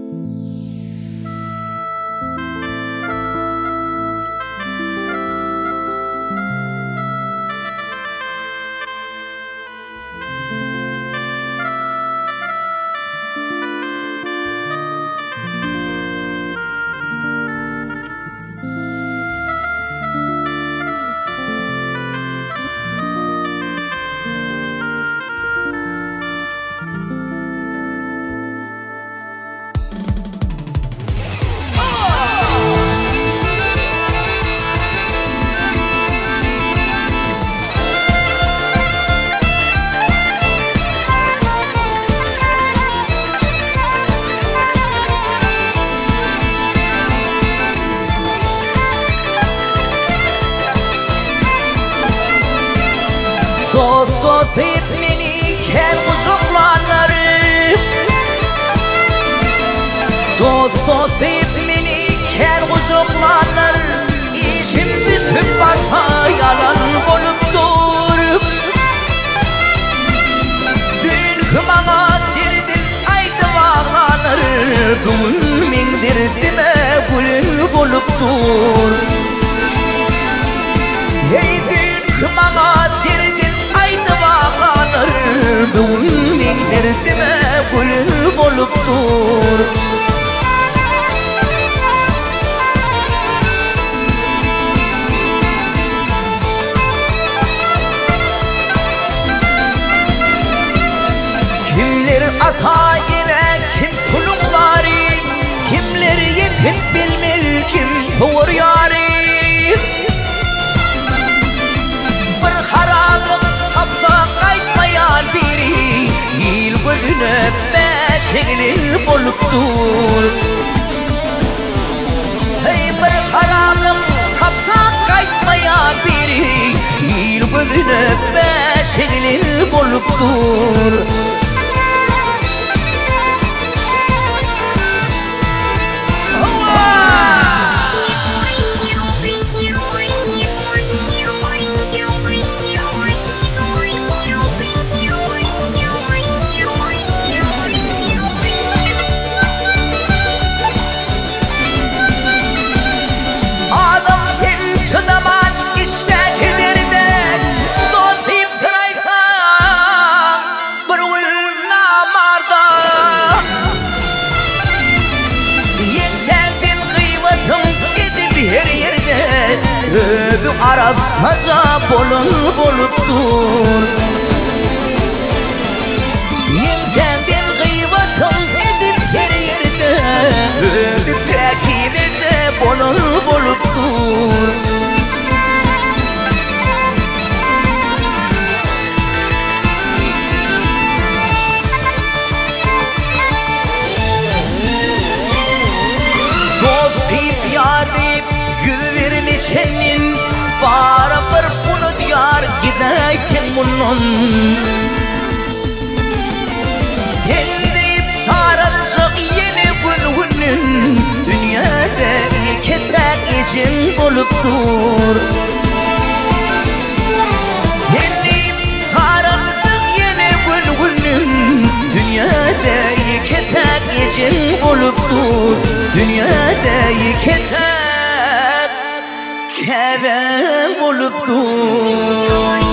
Dost dost etmeniken kucuklanırım, dost dost etmeniken kucuklanırım. İşim düşüp varsa yalan bolup dur. Dün bana derdin aydı bağlanır, bugün men derdime gülün bolup dur. Hey dün bana derdin bugün men derdime gülün bolup dur. Kimler ata yine kim pulunları, kimler yetim bilmez kim doğur yari. Bir haramlık kapsa kaytmayan biri, il gözüne beşeğlil bolup dur. Hey bir haramlık kapsa kaytmayan biri, il gözüne beşeğlil bolup dur. Ödü arasaca bolun bolup dur. Yengenden gıybatım edip her yerde, ödü pekilece bolun bolup dur. Dost deyip yar deyip yüz vermişenin, bara bir bunu diyar gideyken bunun. Sen deyip sarılacak yeni gülgünün, dünyada iki tek için bolup dur. Sen deyip sarılacak yeni gülgünün, dünyada iki tek için bolup dur. Dünyada iki tek kevin bolup dur.